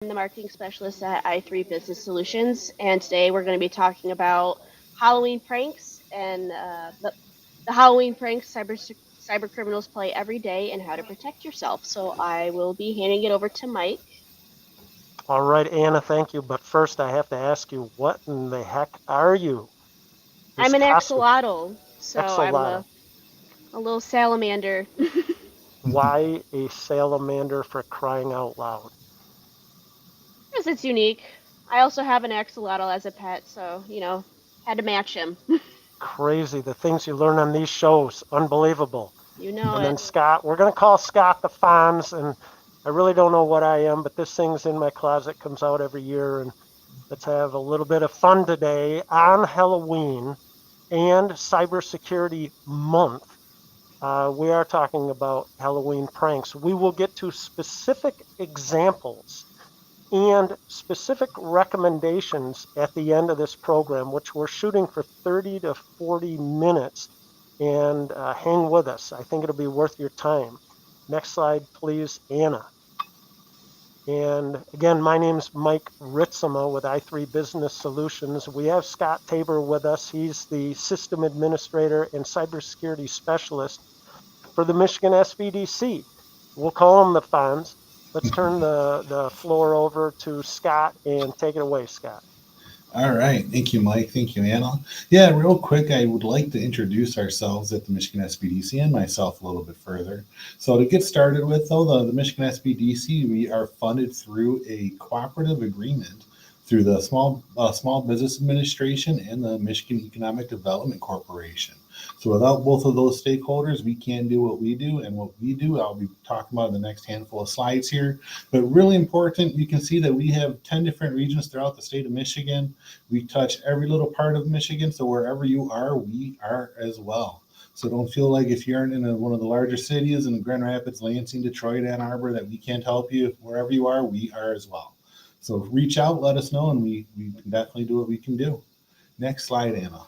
I'm the marketing specialist at i3 Business Solutions, and today we're going to be talking about Halloween pranks and the Halloween pranks cyber criminals play every day and how to protect yourself. So I will be handing it over to Mike. All right, Anna, thank you. But first, I have to ask you, what in the heck are you? This I'm an costume, axolotl, so I'm Exolata. a little salamander. Why a salamander for crying out loud? Because it's unique. I also have an axolotl as a pet, so, had to match him. Crazy, the things you learn on these shows, unbelievable. You know And then it. Scott, we're going to call Scott the Fonz, and I really don't know what I am, but this thing's in my closet, comes out every year, and let's have a little bit of fun today on Halloween and Cybersecurity Month. We are talking about Halloween pranks. We will get to specific examples and specific recommendations at the end of this program, which we're shooting for 30 to 40 minutes. And hang with us. I think it'll be worth your time. Next slide, please, Anna. And again, my name's Mike Ritsema with i3 Business Solutions. We have Scott Tabor with us. He's the System Administrator and Cybersecurity Specialist for the Michigan SBDC. We'll call him the Fonz. Let's turn the floor over to Scott and take it away, Scott. All right. Thank you, Mike. Thank you, Anna. Yeah, real quick, I would like to introduce ourselves at the Michigan SBDC and myself a little bit further. So to get started with, though, the Michigan SBDC, we are funded through a cooperative agreement through the Small Business Administration and the Michigan Economic Development Corporation. So without both of those stakeholders, we can't do what we do. And what we do, I'll be talking about in the next handful of slides here. But really important, you can see that we have 10 different regions throughout the state of Michigan. We touch every little part of Michigan. So wherever you are, we are as well. So don't feel like if you're in one of the larger cities in Grand Rapids, Lansing, Detroit, Ann Arbor, that we can't help you. Wherever you are, we are as well. So reach out, let us know, and we can definitely do what we can do. Next slide, Anna.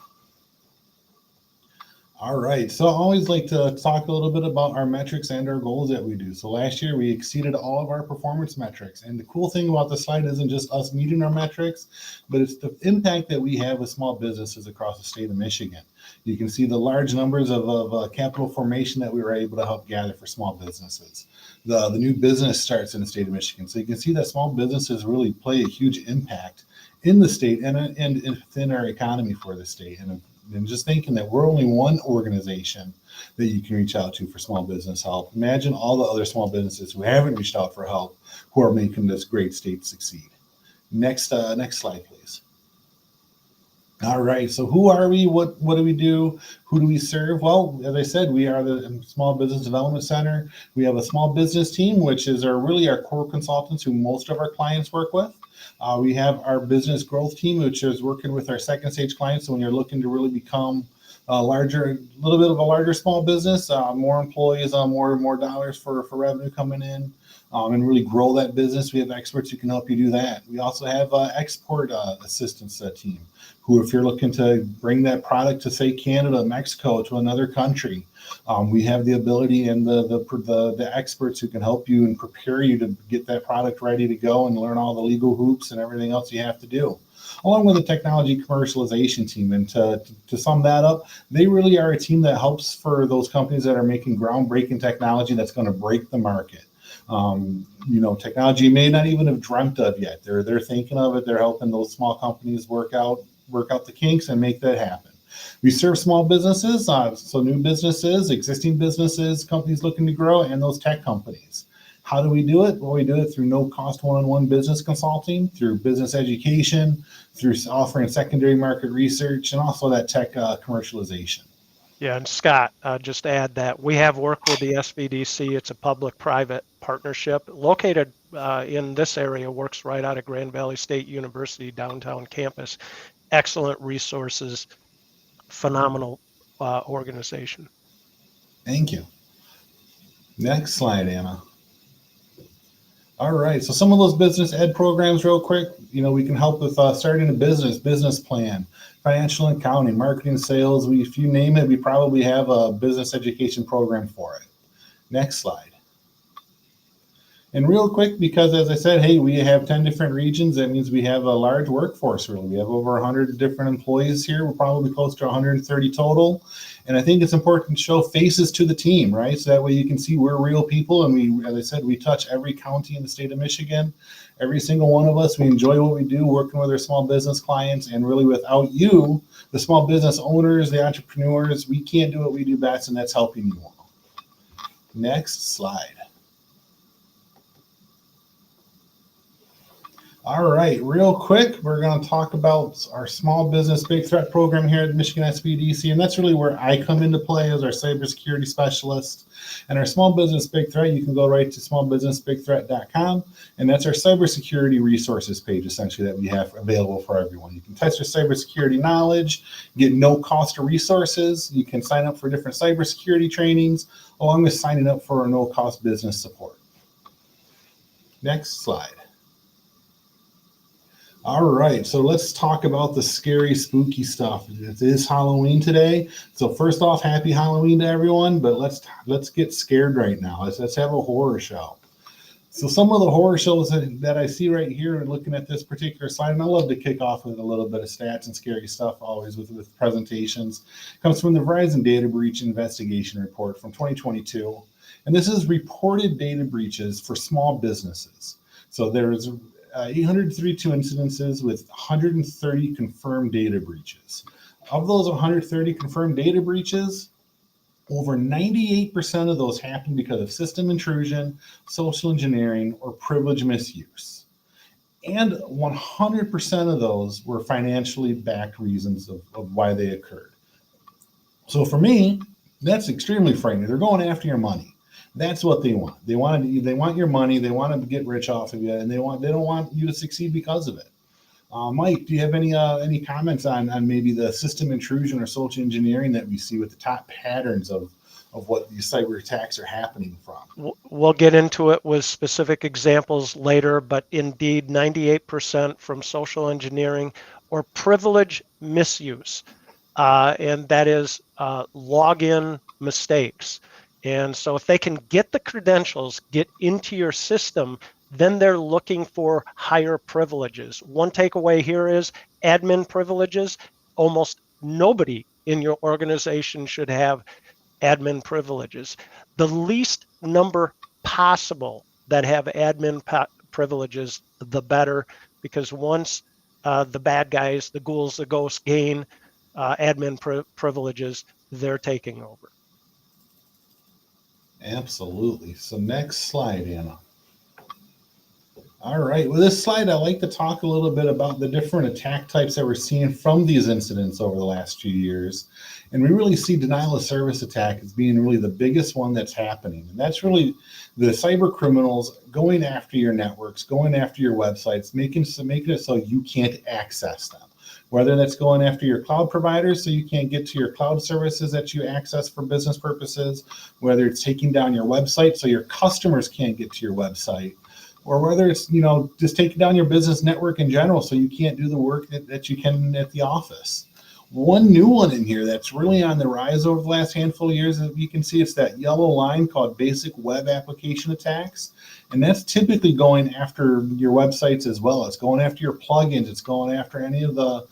All right. So I always like to talk a little bit about our metrics and our goals that we do. So last year we exceeded all of our performance metrics. And the cool thing about the slide isn't just us meeting our metrics, but it's the impact that we have with small businesses across the state of Michigan. You can see the large numbers of capital formation that we were able to help gather for small businesses. The new business starts in the state of Michigan. So you can see that small businesses really play a huge impact in the state and within our economy for the state. And just thinking that we're only one organization that you can reach out to for small business help. Imagine all the other small businesses who haven't reached out for help, who are making this great state succeed. Next slide, please. All right. So who are we? What do we do? Who do we serve? Well, as I said, we are the Small Business Development Center. We have a small business team, which is really our core consultants who most of our clients work with. We have our business growth team, which is working with our second stage clients. So when you're looking to really become a little bit of a larger small business, more employees, more dollars for revenue coming in, and really grow that business, we have experts who can help you do that. We also have export assistance team, who, if you're looking to bring that product to, say, Canada, Mexico, to another country, we have the ability and the experts who can help you and prepare you to get that product ready to go and learn all the legal hoops and everything else you have to do, along with the technology commercialization team. And to sum that up, they really are a team that helps for those companies that are making groundbreaking technology that's going to break the market. Technology you may not even have dreamt of yet. They're thinking of it. They're helping those small companies work out the kinks and make that happen. We serve small businesses, so new businesses, existing businesses, companies looking to grow, and those tech companies. How do we do it? Well, we do it through no-cost one-on-one business consulting, through business education, through offering secondary market research, and also that tech commercialization. Yeah, and Scott, just add that we have worked with the SBDC. It's a public-private partnership located in this area, works right out of Grand Valley State University downtown campus. Excellent resources, phenomenal organization. Thank you. Next slide, Anna. All right, so some of those business ed programs real quick, we can help with starting a business plan, financial accounting, marketing, sales. If you name it, we probably have a business education program for it. Next slide. And real quick, because as I said, hey, we have 10 different regions. That means we have a large workforce, really. We have over 100 different employees here. We're probably close to 130 total. And I think it's important to show faces to the team, right? So that way you can see we're real people. And we, as I said, we touch every county in the state of Michigan. Every single one of us, we enjoy what we do, working with our small business clients. And really without you, the small business owners, the entrepreneurs, we can't do what we do best, and that's helping you all. Next slide. All right, real quick, we're going to talk about our small business big threat program here at Michigan SBDC, and that's really where I come into play as our cybersecurity specialist. And our small business big threat, you can go right to smallbusinessbigthreat.com, and that's our cybersecurity resources page, essentially, that we have available for everyone. You can test your cybersecurity knowledge, get no cost or resources. You can sign up for different cybersecurity trainings, along with signing up for a no cost business support. Next slide. All right, so let's talk about the scary, spooky stuff. It is Halloween today. So first off, happy Halloween to everyone, but let's get scared right now. Let's have a horror show. So some of the horror shows that I see right here and looking at this particular slide, and I love to kick off with a little bit of stats and scary stuff always with presentations, comes from the Verizon Data Breach Investigation Report from 2022. And this is reported data breaches for small businesses. So there's 832 incidences with 130 confirmed data breaches. Of those 130 confirmed data breaches, over 98% of those happened because of system intrusion, social engineering, or privilege misuse. And 100% of those were financially backed reasons of why they occurred. So for me, that's extremely frightening. They're going after your money. That's what they want. They want your money. They want to get rich off of you, and they don't want you to succeed because of it. Mike, do you have any comments on maybe the system intrusion or social engineering that we see with the top patterns of what these cyber attacks are happening from? We'll get into it with specific examples later, but indeed 98% from social engineering or privilege misuse, and that is login mistakes. And so if they can get the credentials, get into your system, then they're looking for higher privileges. One takeaway here is admin privileges. Almost nobody in your organization should have admin privileges. The least number possible that have admin privileges, the better, because once the bad guys, the ghouls, the ghosts gain admin privileges, they're taking over. Absolutely. So next slide, Anna. All right. With this slide, I like to talk a little bit about the different attack types that we're seeing from these incidents over the last few years. And we really see denial of service attack as being really the biggest one that's happening. And that's really the cyber criminals going after your networks, going after your websites, making it so you can't access them. Whether that's going after your cloud providers so you can't get to your cloud services that you access for business purposes, whether it's taking down your website so your customers can't get to your website, or whether it's, just taking down your business network in general so you can't do the work that you can at the office. One new one in here that's really on the rise over the last handful of years, as you can see, it's that yellow line called basic web application attacks. And that's typically going after your websites as well. It's going after your plugins. It's going after any of the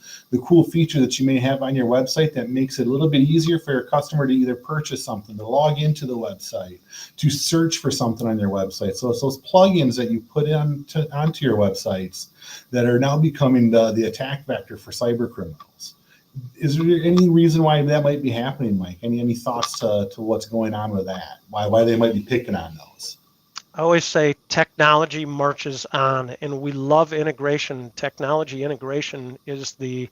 cool feature that you may have on your website that makes it a little bit easier for your customer to either purchase something, to log into the website, to search for something on your website. So it's those plugins that you put onto your websites that are now becoming the attack vector for cyber criminals. Is there any reason why that might be happening, Mike? Any thoughts to what's going on with that? Why they might be picking on those? I always say technology marches on, and we love integration. Technology integration is the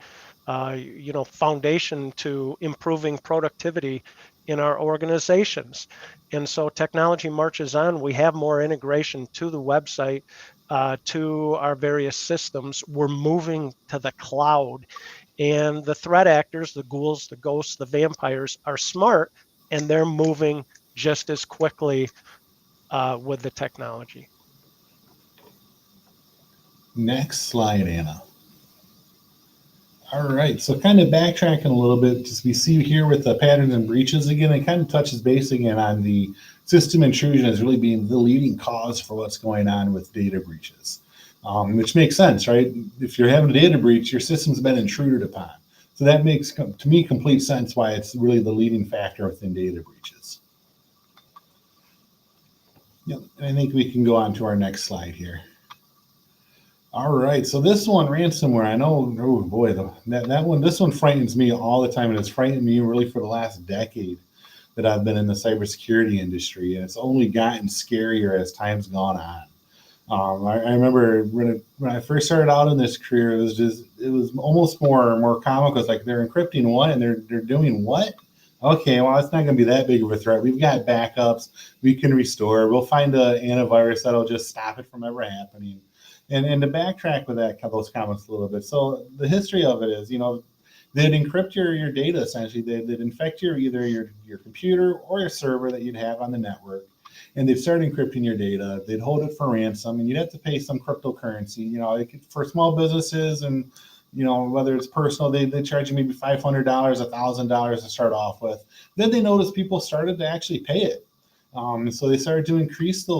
foundation to improving productivity in our organizations. And so technology marches on. We have more integration to the website, to our various systems. We're moving to the cloud. And the threat actors, the ghouls, the ghosts, the vampires are smart, and they're moving just as quickly with the technology. Next slide, Anna. All right, so kind of backtracking a little bit, just we see here with the patterns and breaches again, it kind of touches base again on the system intrusion as really being the leading cause for what's going on with data breaches, which makes sense, right? If you're having a data breach, your system's been intruded upon. So that makes, to me, complete sense why it's really the leading factor within data breaches. Yep, and I think we can go on to our next slide here. All right, so this one, ransomware, I know, oh boy, this one frightens me all the time, and it's frightened me really for the last decade that I've been in the cybersecurity industry, and it's only gotten scarier as time's gone on. I remember when I first started out in this career, it was almost more comical. It's like they're encrypting what and they're doing what? Okay, well, it's not going to be that big of a threat. We've got backups, we can restore. We'll find an antivirus that'll just stop it from ever happening. And to backtrack with those comments a little bit. So the history of it is, they'd encrypt your data essentially. They'd infect either your computer or your server that you'd have on the network, and they'd start encrypting your data. They'd hold it for ransom, and you'd have to pay some cryptocurrency. For small businesses and whether it's personal, they charge you maybe $500, $1,000 to start off with. Then they noticed people started to actually pay it. So they started to increase the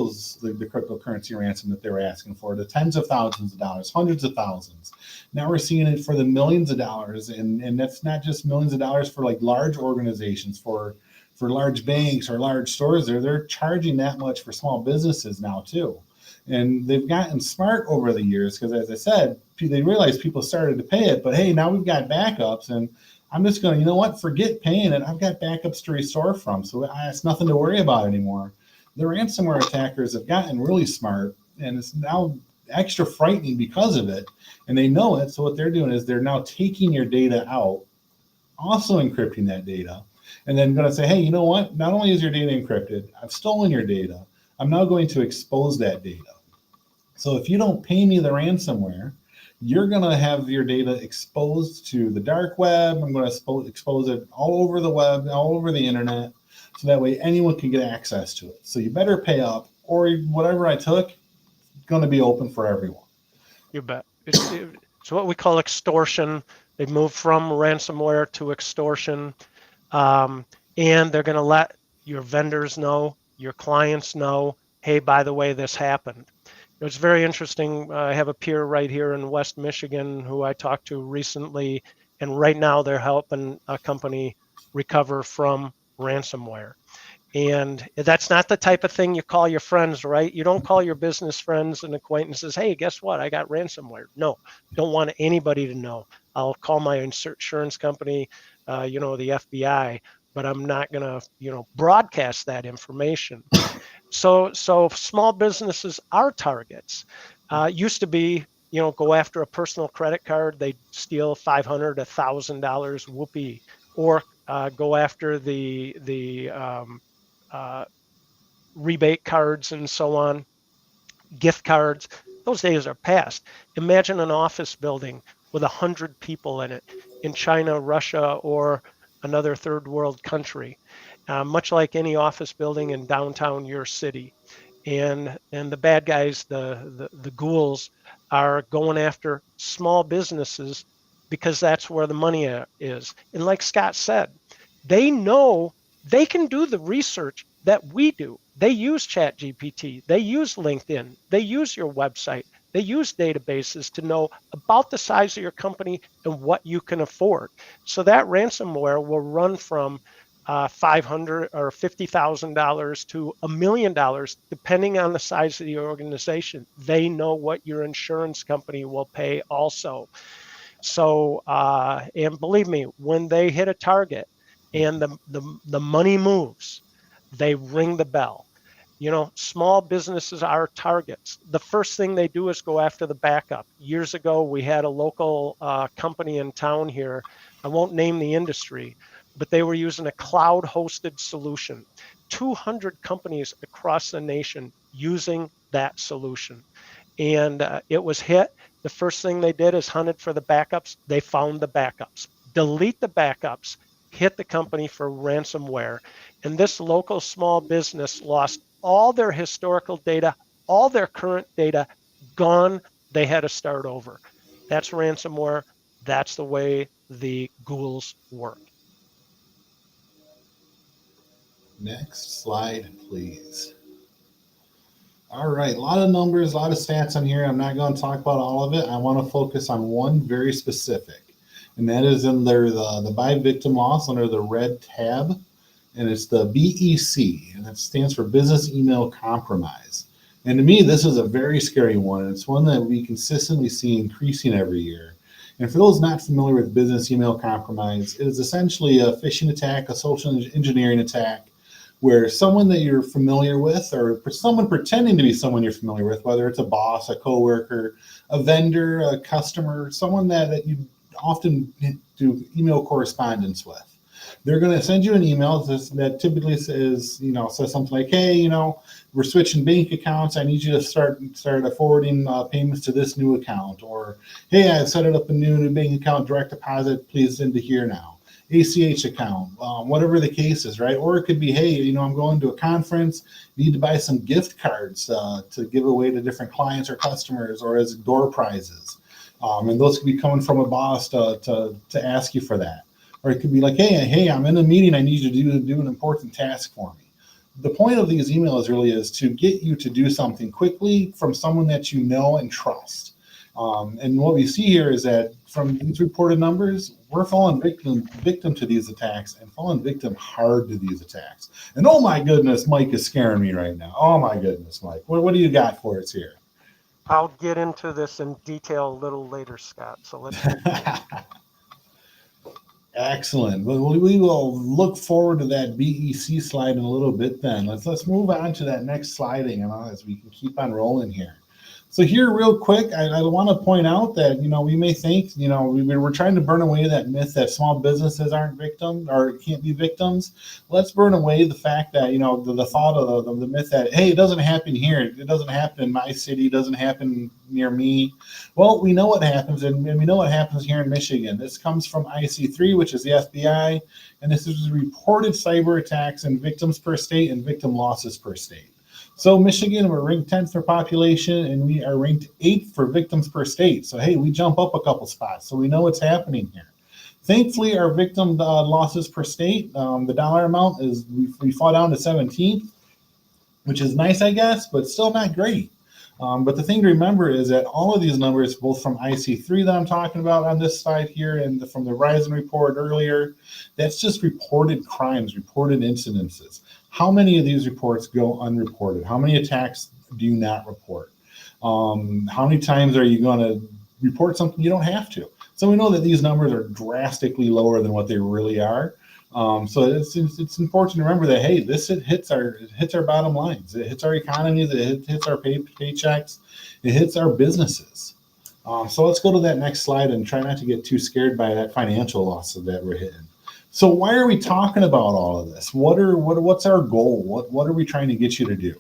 cryptocurrency ransom that they were asking for to tens of thousands of dollars, hundreds of thousands. Now we're seeing it for the millions of dollars, and that's not just millions of dollars for like large organizations, for large banks or large stores. They're charging that much for small businesses now too. And they've gotten smart over the years because, as I said, they realized people started to pay it. But hey, now we've got backups, and I'm just going to, forget paying it. I've got backups to restore from, so it's nothing to worry about anymore. The ransomware attackers have gotten really smart, and it's now extra frightening because of it, and they know it. So what they're doing is they're now taking your data out, also encrypting that data, and then going to say, hey, you know what? Not only is your data encrypted, I've stolen your data. I'm now going to expose that data. So if you don't pay me the ransomware, you're going to have your data exposed to the dark web. I'm going to expose it all over the web, all over the internet, so that way anyone can get access to it. So you better pay up, or whatever I took, it's going to be open for everyone. You bet. It's what we call extortion. They moved from ransomware to extortion, and they're going to let your vendors know, your clients know, hey, by the way, this happened. It's very interesting. I have a peer right here in West Michigan who I talked to recently, and right now they're helping a company recover from ransomware. And that's not the type of thing you call your friends, right? You don't call your business friends and acquaintances, hey, guess what? I got ransomware. No, don't want anybody to know. I'll call my insurance company, the FBI, but I'm not going to, broadcast that information. So small businesses are targets. Used to be, go after a personal credit card, they steal $500, $1,000, whoopee, or go after the rebate cards and so on, gift cards. Those days are past. Imagine an office building with 100 people in it in China, Russia, or another third world country, much like any office building in downtown your city. And the bad guys, the ghouls, are going after small businesses because that's where the money is. And like Scott said, they know they can do the research that we do. They use ChatGPT, they use LinkedIn, they use your website, they use databases to know about the size of your company and what you can afford. So that ransomware will run from $500 or $50,000 to $1 million, depending on the size of the organization. They know what your insurance company will pay also. So, and believe me, when they hit a target and the money moves, they ring the bell. Small businesses are targets. The first thing they do is go after the backup. Years ago, we had a local company in town here. I won't name the industry, but they were using a cloud-hosted solution. 200 companies across the nation using that solution. And it was hit. The first thing they did is hunted for the backups. They found the backups. Delete the backups, hit the company for ransomware. And this local small business lost all their historical data, all their current data, gone. They had to start over. That's ransomware. That's the way the ghouls work. Next slide, please. All right, a lot of numbers, a lot of stats on here. I'm not going to talk about all of it. I want to focus on one very specific, and that is in the by victim loss under the red tab, and it's the BEC, and that stands for Business Email Compromise. And to me, this is a very scary one. It's one that we consistently see increasing every year. And for those not familiar with business email compromise, it is essentially a phishing attack, a social engineering attack, where someone that you're familiar with or someone pretending to be someone you're familiar with, whether it's a boss, a coworker, a vendor, a customer, someone that you often do email correspondence with. They're going to send you an email that typically says something like, hey, we're switching bank accounts. I need you to start forwarding payments to this new account. Or, hey, I set it up a new bank account, direct deposit, please into here now. ACH account, whatever the case is, right? Or it could be, hey, I'm going to a conference, need to buy some gift cards to give away to different clients or customers or as door prizes. And those could be coming from a boss to ask you for that. Or it could be like, hey, I'm in a meeting, I need you to do an important task for me. The point of these emails really is to get you to do something quickly from someone that you know and trust. And what we see here is that from these reported numbers, we're falling victim to these attacks and falling victim hard to these attacks. And oh my goodness, Mike is scaring me right now. Oh my goodness, Mike, what do you got for us here? I'll get into this in detail a little later, Scott. So let's continue. Excellent. Well, we will look forward to that BEC slide in a little bit then. Let's move on to that next sliding as we can keep on rolling here. So here real quick, I want to point out that, we may think, we're trying to burn away that myth that small businesses aren't victims or can't be victims. Let's burn away the fact that, the thought of the myth that, hey, it doesn't happen here. It doesn't happen in my city. It doesn't happen near me. Well, we know what happens, and we know what happens here in Michigan. This comes from IC3, which is the FBI, and this is reported cyber attacks and victims per state and victim losses per state. So Michigan, we're ranked 10th for population, and we are ranked 8th for victims per state. So, hey, we jump up a couple spots. So we know what's happening here. Thankfully, our victim losses per state, the dollar amount is, we fall down to 17th, which is nice, I guess, but still not great. But the thing to remember is that all of these numbers, both from IC3 that I'm talking about on this slide here and from the Verizon report earlier, that's just reported crimes, reported incidences. How many of these reports go unreported? How many attacks do you not report? How many times are you going to report something you don't have to? So we know that these numbers are drastically lower than what they really are. So it's important to remember that, hey, it hits our bottom lines. It hits our economies. It hits our paychecks. It hits our businesses. So let's go to that next slide and try not to get too scared by that financial loss that we're hitting. So why are we talking about all of this? What's our goal? What are we trying to get you to do?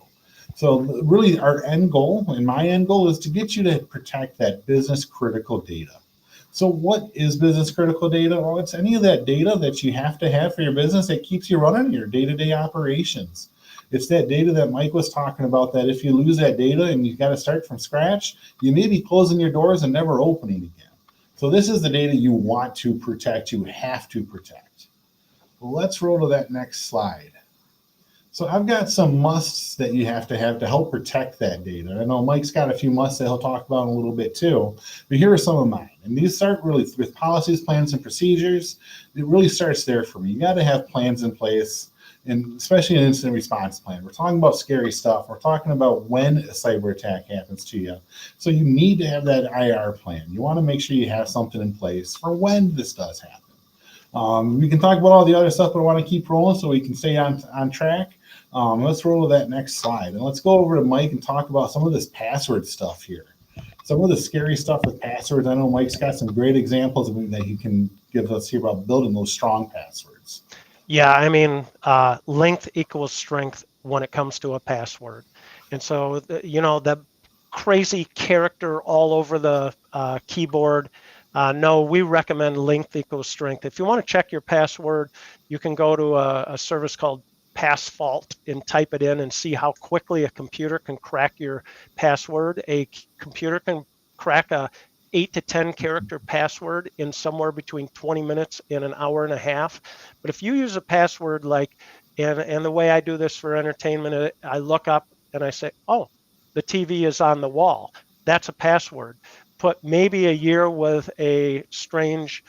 So really our end goal, and my end goal, is to get you to protect that business critical data. So what is business critical data? Well, it's any of that data that you have to have for your business that keeps you running your day-to-day operations. It's that data that Mike was talking about, that if you lose that data and you've got to start from scratch, you may be closing your doors and never opening again. So this is the data you want to protect, you have to protect. Let's roll to that next slide. So I've got some musts that you have to help protect that data. I know Mike's got a few musts that he'll talk about in a little bit too, but here are some of mine. And these start really with policies, plans, and procedures. It really starts there for me. You got to have plans in place, and especially an incident response plan. We're talking about scary stuff. We're talking about when a cyber attack happens to you. So you need to have that IR plan. You want to make sure you have something in place for when this does happen. We can talk about all the other stuff, but I want to keep rolling so we can stay on track. Let's roll to that next slide, and let's go over to Mike and talk about some of this password stuff here. Some of the scary stuff with passwords. I know Mike's got some great examples that he can give us here about building those strong passwords. Yeah, I mean, length equals strength when it comes to a password. And so, the crazy character all over the keyboard, no, we recommend length equals strength. If you want to check your password, you can go to a service called PassFault and type it in and see how quickly a computer can crack your password. A computer can crack a 8 to 10 character password in somewhere between 20 minutes and an hour and a half. But if you use a password like, and the way I do this for entertainment, I look up and I say, oh, the TV is on the wall. That's a password. Put maybe a year with a strange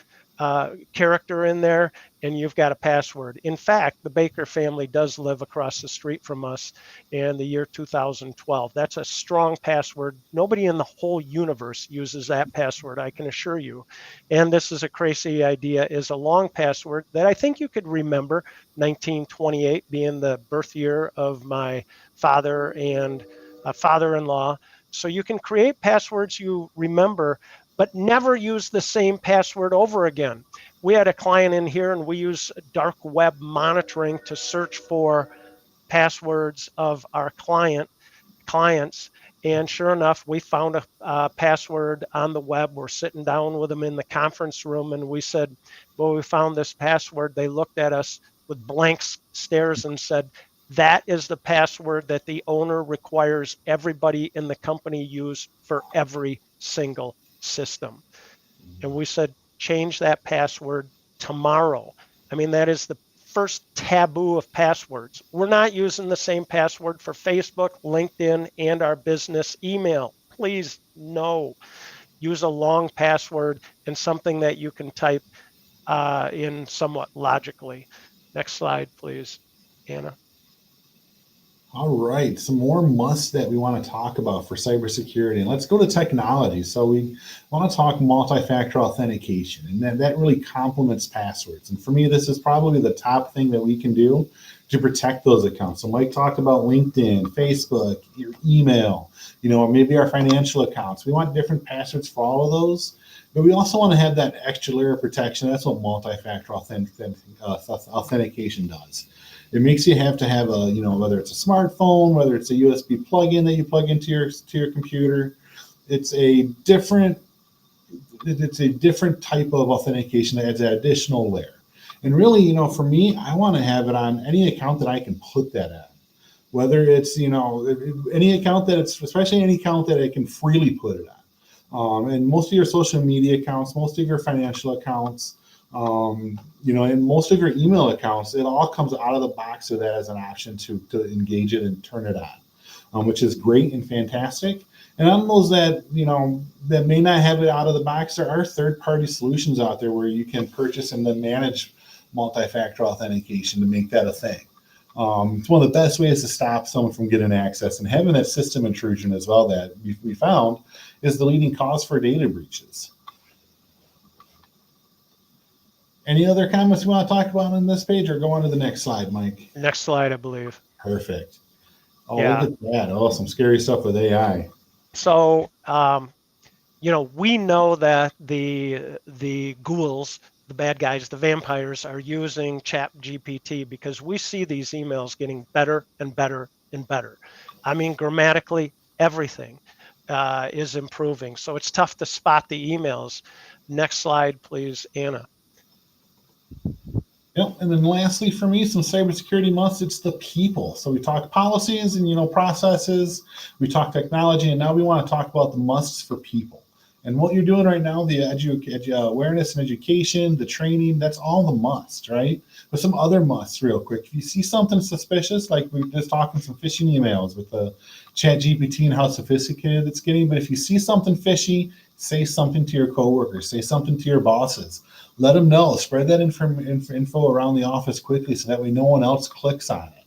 character in there, and you've got a password. In fact, the Baker family does live across the street from us in the year 2012. That's a strong password. Nobody in the whole universe uses that password, I can assure you. And this is a crazy idea, is a long password that I think you could remember, 1928 being the birth year of my father and father-in-law. So you can create passwords you remember, but never use the same password over again. We had a client in here and we use dark web monitoring to search for passwords of our clients. And sure enough, we found a password on the web. We're sitting down with them in the conference room and we said, well, we found this password. They looked at us with blank stares and said, that is the password that the owner requires everybody in the company use for every single system. And we said, change that password tomorrow. I mean, that is the first taboo of passwords. We're not using the same password for Facebook, LinkedIn, and our business email. Please, no. Use a long password and something that you can type in somewhat logically. Next slide, please, Anna. All right, some more musts that we want to talk about for cybersecurity. And let's go to technology. So we want to talk multi-factor authentication, and that really complements passwords. And for me, this is probably the top thing that we can do to protect those accounts. So Mike talked about LinkedIn, Facebook, your email, or maybe our financial accounts. We want different passwords for all of those, but we also want to have that extra layer of protection. That's what multi-factor authentication does. It makes you have to have a, whether it's a smartphone, whether it's a USB plug-in that you plug into your computer. It's a different type of authentication that adds an additional layer. And really, for me, I want to have it on any account that I can put that on. Whether it's, any account that it's, especially any account that I can freely put it on. And most of your social media accounts, most of your financial accounts, and most of your email accounts, it all comes out of the box with that as an option to engage it and turn it on, which is great and fantastic. And on those that, that may not have it out of the box, there are third-party solutions out there where you can purchase and then manage multi-factor authentication to make that a thing. It's one of the best ways to stop someone from getting access, and having that system intrusion as well that we found is the leading cause for data breaches. Any other comments you want to talk about on this page, or go on to the next slide, Mike? Next slide, I believe. Perfect. Oh, yeah. Look at that. Oh, some scary stuff with AI. So, we know that the ghouls, the bad guys, the vampires, are using ChatGPT because we see these emails getting better and better and better. I mean, grammatically, everything is improving. So it's tough to spot the emails. Next slide, please, Anna. Yep. And then lastly, for me, some cybersecurity musts, it's the people. So we talk policies and, processes, we talk technology, and now we want to talk about the musts for people. And what you're doing right now, the awareness and education, the training, that's all the musts, right? But some other musts real quick. If you see something suspicious, like we were just talking some phishing emails with the ChatGPT and how sophisticated it's getting, but if you see something fishy, say something to your coworkers, say something to your bosses. Let them know. Spread that info around the office quickly so that way no one else clicks on it.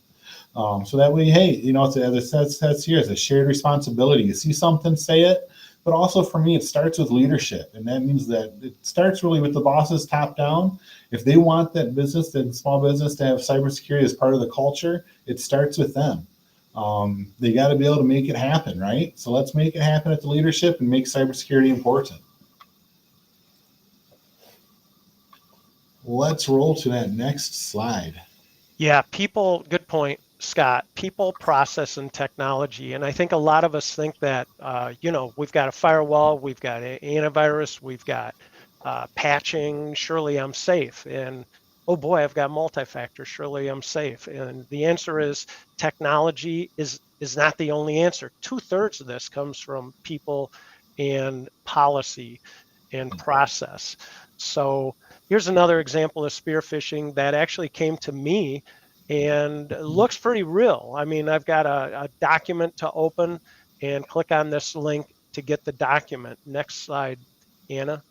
So that way, hey, it's, as it says here, it's a shared responsibility. You see something, say it. But also for me, it starts with leadership. And that means that it starts really with the bosses top down. If they want that business, that small business, to have cybersecurity as part of the culture, it starts with them. They got to be able to make it happen, right? So let's make it happen at the leadership and make cybersecurity important. Let's roll to that next slide. Yeah, people, good point, Scott. People, process, and technology. And I think a lot of us think that, we've got a firewall, we've got an antivirus, we've got patching, surely I'm safe. And oh boy, I've got multi-factor, surely I'm safe. And the answer is technology is not the only answer. 2/3 of this comes from people and policy and process. So here's another example of spear phishing that actually came to me and looks pretty real. I mean, I've got a document to open and click on this link to get the document. Next slide, Anna.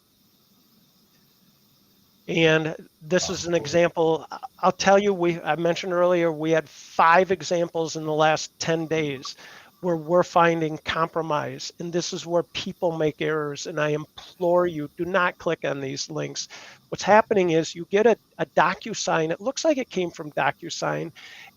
And this is an example. I'll tell you, I mentioned earlier, we had 5 examples in the last 10 days where we're finding compromise. And this is where people make errors. And I implore you, do not click on these links. What's happening is you get a DocuSign. It looks like it came from DocuSign.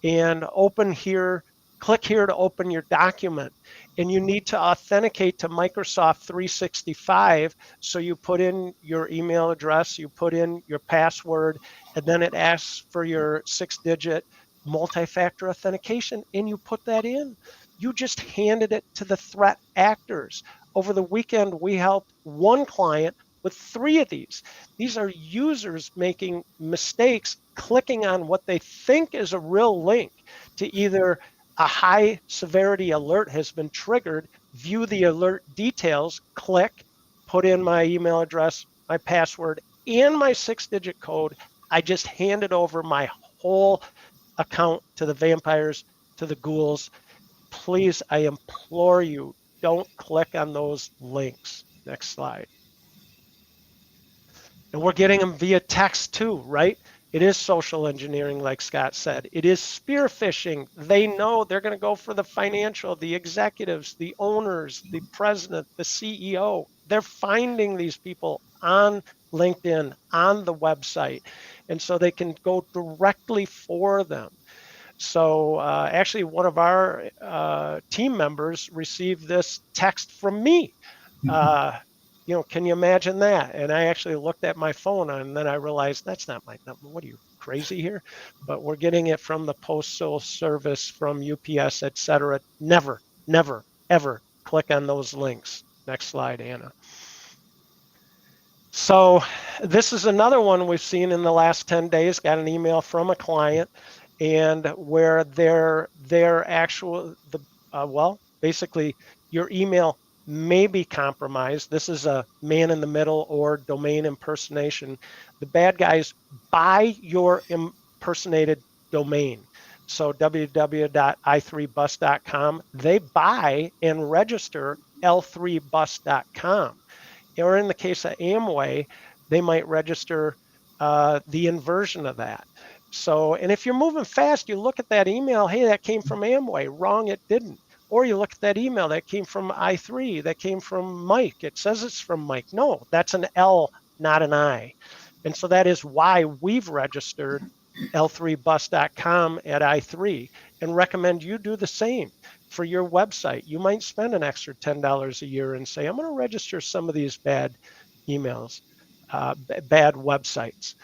And open here, click here to open your document. And you need to authenticate to Microsoft 365. So you put in your email address, you put in your password, and then it asks for your 6-digit multi-factor authentication, and you put that in. You just handed it to the threat actors. Over the weekend, we helped one client with 3 of these. These are users making mistakes, clicking on what they think is a real link to either a high severity alert has been triggered, view the alert details, click, put in my email address, my password, and my 6-digit code. I just handed over my whole account to the vampires, to the ghouls. Please, I implore you, don't click on those links. Next slide. And we're getting them via text too, right? It is social engineering, like Scott said. It is spear phishing. They know they're going to go for the financial, the executives, the owners, the president, the CEO. They're finding these people on LinkedIn, on the website, and so they can go directly for them. So actually, one of our team members received this text from me. Can you imagine that? And I actually looked at my phone and then I realized that's not my number. What are you, crazy here? But we're getting it from the Postal Service, from UPS, etc. Never, never, ever click on those links. Next slide, Anna. So this is another one we've seen in the last 10 days. Got an email from a client, and where basically your email may be compromised. This is a man in the middle or domain impersonation. The bad guys buy your impersonated domain. So www.i3bus.com, they buy and register l3bus.com. Or in the case of Amway, they might register the inversion of that. So, and if you're moving fast, you look at that email, hey, that came from Amway. Wrong, it didn't. Or you look at that email, that came from I3, that came from Mike. It says it's from Mike. No, that's an L, not an I. And so that is why we've registered l3bus.com at I3 and recommend you do the same for your website. You might spend an extra $10 a year and say, I'm going to register some of these bad emails, bad websites.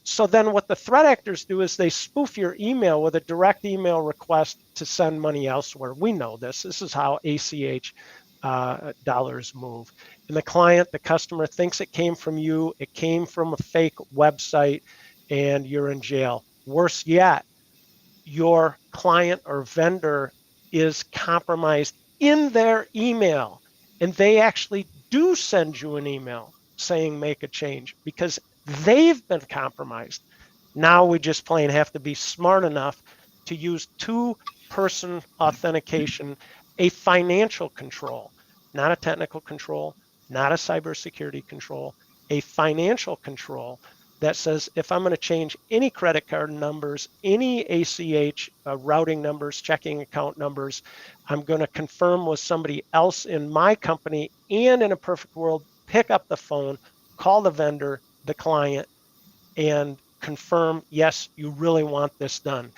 So then what the threat actors do is they spoof your email with a direct email request to send money elsewhere. We know this. This is how ACH dollars move. And the client, the customer, thinks it came from you. It came from a fake website, and you're in jail. Worse yet, your client or vendor is compromised in their email, and they actually do send you an email saying make a change because they've been compromised. Now we just plain have to be smart enough to use 2-person authentication, a financial control, not a technical control, not a cybersecurity control, a financial control that says if I'm going to change any credit card numbers, any ACH routing numbers, checking account numbers, I'm going to confirm with somebody else in my company, and in a perfect world, pick up the phone, call the vendor, the client, and confirm, yes, you really want this done.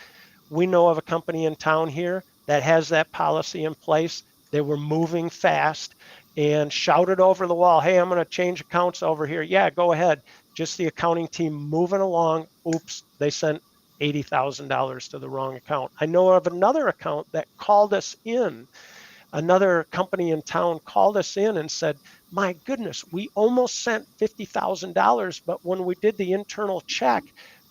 We know of a company in town here that has that policy in place. They were moving fast and shouted over the wall, hey, I'm going to change accounts over here. Yeah, go ahead. Just the accounting team moving along. Oops, they sent $80,000 to the wrong account. I know of another account that called us in. Another company in town called us in and said, my goodness, we almost sent $50,000, but when we did the internal check,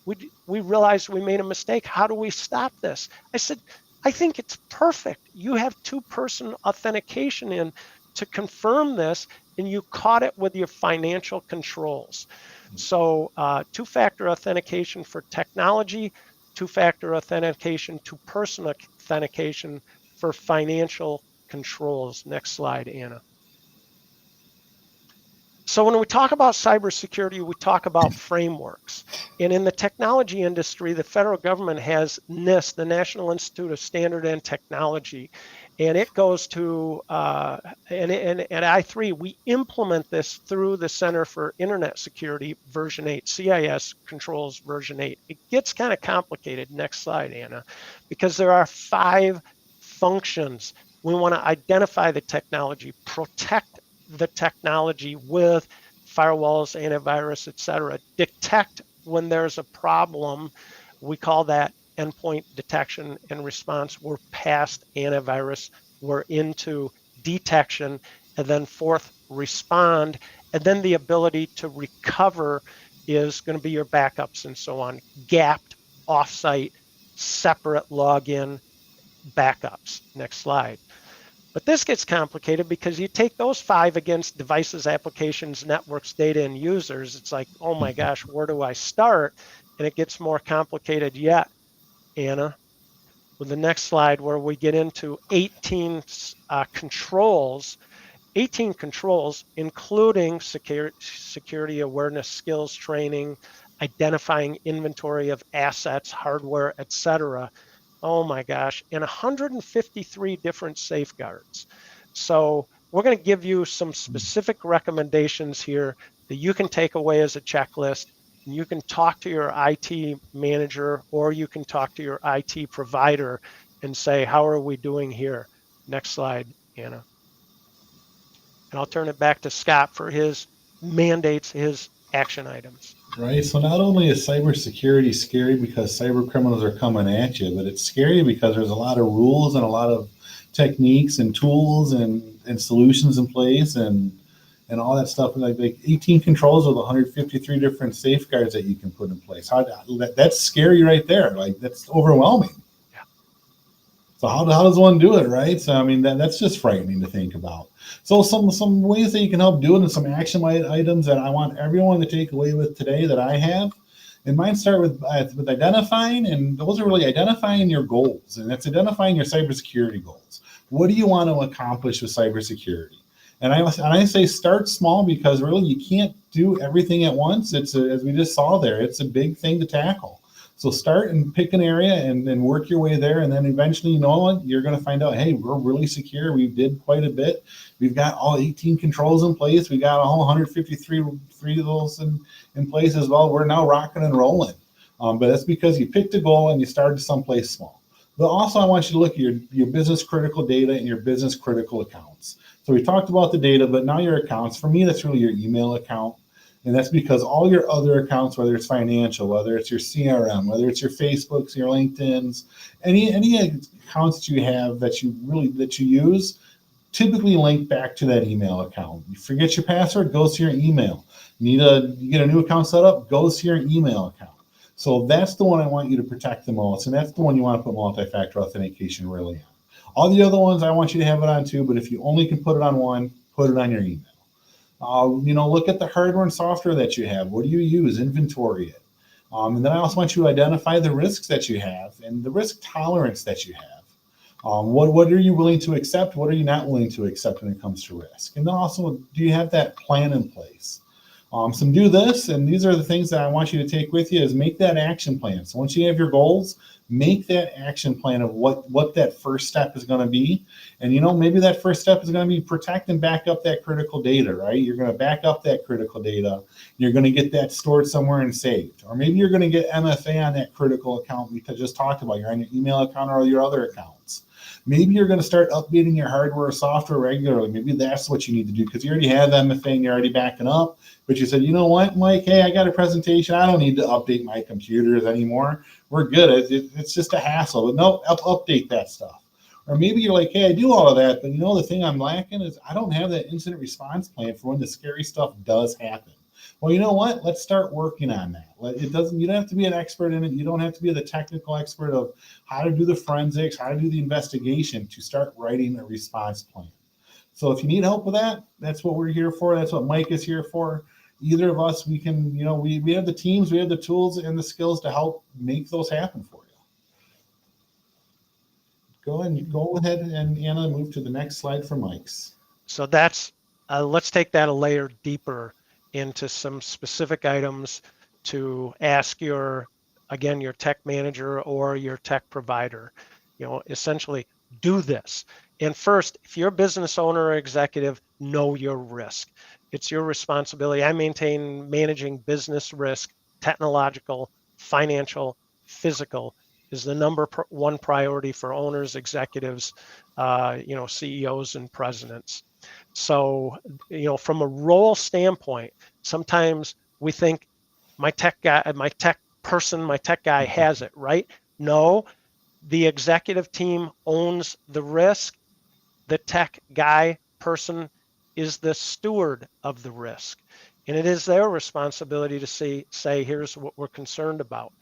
we realized we made a mistake. How do we stop this? I said, I think it's perfect. You have 2-person authentication in to confirm this, and you caught it with your financial controls. So two-factor authentication for technology, two-factor authentication to personal authentication for financial controls. Next slide, Anna. So when we talk about cybersecurity, we talk about frameworks. And in the technology industry, the federal government has NIST, the National Institute of Standard and Technology. And it goes to, and at I3, we implement this through the Center for Internet Security version 8, CIS controls version 8. It gets kind of complicated. Next slide, Anna, because there are 5 functions. We want to identify the technology, protect the technology with firewalls, antivirus, etc. Detect when there's a problem. We call that endpoint detection and response. We're past antivirus. We're into detection. And then 4th, respond. And then the ability to recover is going to be your backups and so on. Gapped, offsite, separate login, backups. Next slide. But this gets complicated because you take those 5 against devices, applications, networks, data, and users. It's like, oh my gosh, where do I start? And it gets more complicated yet, Anna, with the next slide where we get into 18 controls, 18 controls, including security awareness skills training, identifying inventory of assets, hardware, etc. Oh my gosh, and 153 different safeguards. So we're going to give you some specific recommendations here that you can take away as a checklist. And you can talk to your IT manager or you can talk to your IT provider and say, how are we doing here? Next slide, Anna. And I'll turn it back to Scott for his mandates, his action items. Right. So not only is cybersecurity scary because cyber criminals are coming at you, but it's scary because there's a lot of rules and a lot of techniques and tools and solutions in place and all that stuff. Like 18 controls with 153 different safeguards that you can put in place. That's scary right there. Like that's overwhelming. Yeah. So how does one do it, right? So I mean that's just frightening to think about. So some ways that you can help do it and some action items that I want everyone to take away with today that I have. And mine start with identifying, and those are really identifying your goals, and that's identifying your cybersecurity goals. What do you want to accomplish with cybersecurity? And I say start small because really you can't do everything at once. As we just saw there, it's a big thing to tackle. So start and pick an area and then work your way there. And then eventually, you know what, you're going to find out, hey, we're really secure. We did quite a bit. We've got all 18 controls in place. We got all 153 of those in place as well. We're now rocking and rolling. But that's because you picked a goal and you started someplace small. But also I want you to look at your business critical data and your business critical accounts. So we talked about the data, but now your accounts, for me, that's really your email account. And that's because all your other accounts, whether it's financial, whether it's your CRM, whether it's your Facebooks, your LinkedIn's, any accounts that you have that you use, typically link back to that email account. You forget your password, goes to your email. You get a new account set up, goes to your email account. So that's the one I want you to protect the most, and that's the one you want to put multi-factor authentication really on. All the other ones I want you to have it on too, but if you only can put it on one, put it on your email. Look at the hardware and software that you have. What do you use? Inventory it. And then I also want you to identify the risks that you have and the risk tolerance that you have. What are you willing to accept? What are you not willing to accept when it comes to risk? And then also, do you have that plan in place? So do this, and these are the things that I want you to take with you is make that action plan. So once you have your goals, make that action plan of what that first step is going to be. And, maybe that first step is going to be protect and back up that critical data, right? You're going to back up that critical data. You're going to get that stored somewhere and saved. Or maybe you're going to get MFA on that critical account we just talked about. You're on your email account or your other accounts. Maybe you're going to start updating your hardware or software regularly. Maybe that's what you need to do because you already have MFA and you're already backing up. But you said, you know what, Mike, hey, I got a presentation. I don't need to update my computers anymore. We're good. It's just a hassle. But no, update that stuff. Or maybe you're like, hey, I do all of that. But the thing I'm lacking is I don't have that incident response plan for when the scary stuff does happen. Well, you know what? Let's start working on that. You don't have to be an expert in it. You don't have to be the technical expert of how to do the forensics, how to do the investigation to start writing a response plan. So if you need help with that, that's what we're here for. That's what Mike is here for. Either of us, we can, we have the teams, we have the tools and the skills to help make those happen for you. Go ahead and Anna, move to the next slide for Mike's. So that's, let's take that a layer deeper into some specific items to ask your tech manager or your tech provider, essentially do this. And first, if you're a business owner or executive, know your risk. It's your responsibility. I maintain managing business risk, technological, financial, physical, is the number one priority for owners, executives, CEOs and presidents. So, from a role standpoint, sometimes we think my tech guy has it, right? No, the executive team owns the risk. The tech guy person is the steward of the risk. And it is their responsibility to say, here's what we're concerned about.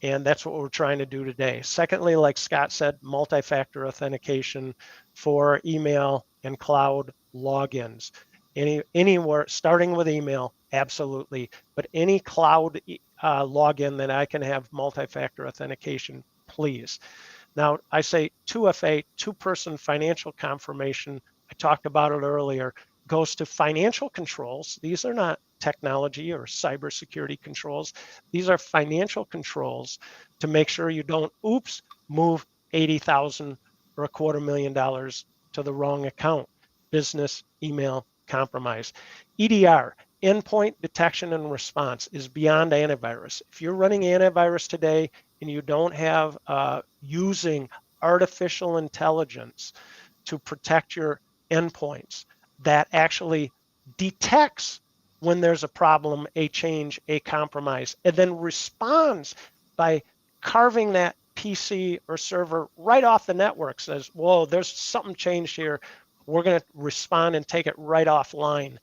And that's what we're trying to do today. Secondly, like Scott said, multi-factor authentication for email and cloud logins. Anywhere, starting with email, absolutely. But any cloud login that I can have multi-factor authentication, please. Now, I say 2FA, two-person financial confirmation, I talked about it earlier, goes to financial controls. These are not technology or cybersecurity controls. These are financial controls to make sure you don't, move $80,000 or $250,000 to the wrong account. Business email compromise. EDR, endpoint detection and response, is beyond antivirus. If you're running antivirus today and you don't have using artificial intelligence to protect your endpoints, that actually detects when there's a problem, a change, a compromise, and then responds by carving that PC or server right off the network, says, whoa, there's something changed here. We're going to respond and take it right offline.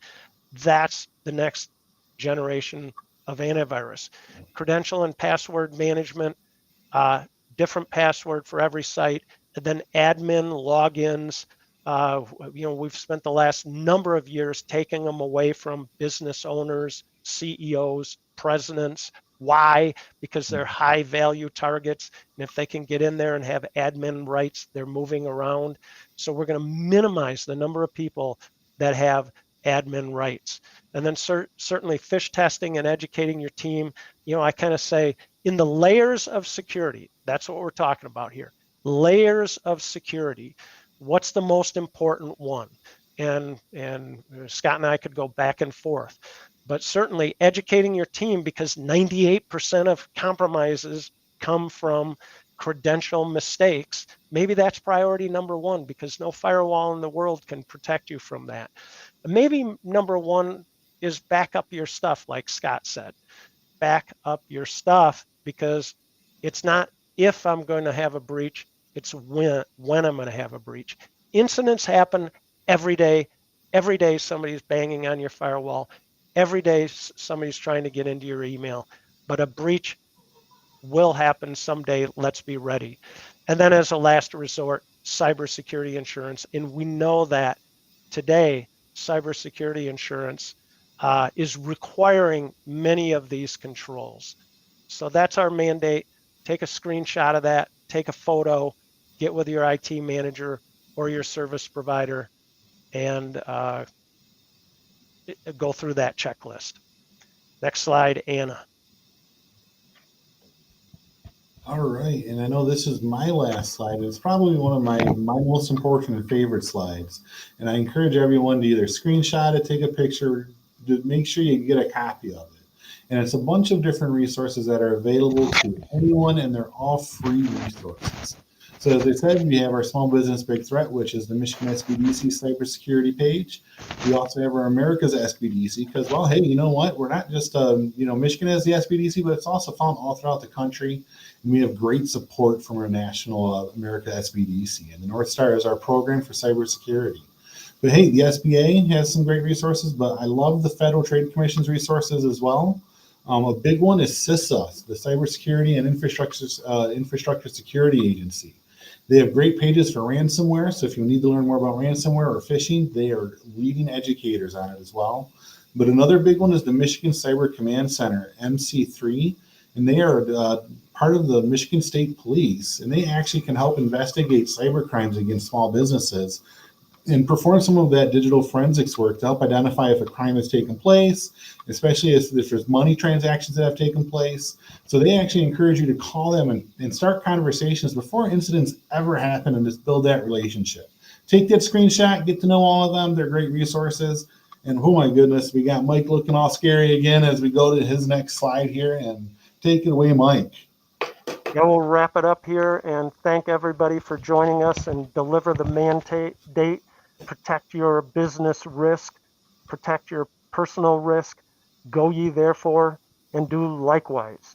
That's the next generation of antivirus. Credential and password management, different password for every site, and then admin logins. We've spent the last number of years taking them away from business owners, CEOs, presidents. Why? Because they're high value targets. And if they can get in there and have admin rights, they're moving around. So we're going to minimize the number of people that have admin rights. And then certainly fish testing and educating your team. I kind of say in the layers of security, that's what we're talking about here. Layers of security. What's the most important one? And Scott and I could go back and forth, but certainly educating your team, because 98% of compromises come from credential mistakes. Maybe that's priority number one, because no firewall in the world can protect you from that. Maybe number one is back up your stuff, like Scott said. Back up your stuff, because it's not if I'm going to have a breach, it's when I'm going to have a breach. Incidents happen every day. Every day somebody's banging on your firewall. Every day somebody's trying to get into your email. But a breach will happen someday. Let's be ready. And then as a last resort, cybersecurity insurance. And we know that today, cybersecurity insurance is requiring many of these controls. So that's our mandate. Take a screenshot of that, take a photo, get with your IT manager or your service provider, and go through that checklist. Next slide, Anna. All right, and I know this is my last slide. It's probably one of my most important and favorite slides. And I encourage everyone to either screenshot it, take a picture, to make sure you get a copy of it. And it's a bunch of different resources that are available to anyone, and they're all free resources. So as I said, we have our Small Business Big Threat, which is the Michigan SBDC cybersecurity page. We also have our America's SBDC, because, well, hey, you know what? We're not just, Michigan has the SBDC, but it's also found all throughout the country. And we have great support from our national America SBDC. And the North Star is our program for cybersecurity. But hey, the SBA has some great resources, but I love the Federal Trade Commission's resources as well. A big one is CISA, the Cybersecurity and Infrastructure Security Agency. They have great pages for ransomware. So if you need to learn more about ransomware or phishing, they are leading educators on it as well. But another big one is the Michigan Cyber Command Center, MC3, and they are part of the Michigan State Police, and they actually can help investigate cyber crimes against small businesses and perform some of that digital forensics work to help identify if a crime has taken place, especially if there's money transactions that have taken place. So they actually encourage you to call them and start conversations before incidents ever happen and just build that relationship. Take that screenshot, get to know all of them. They're great resources. And oh my goodness, we got Mike looking all scary again as we go to his next slide here. And take it away, Mike. Yeah, we'll wrap it up here and thank everybody for joining us and deliver the mandate. Protect your business risk, protect your personal risk. Go ye therefore and do likewise.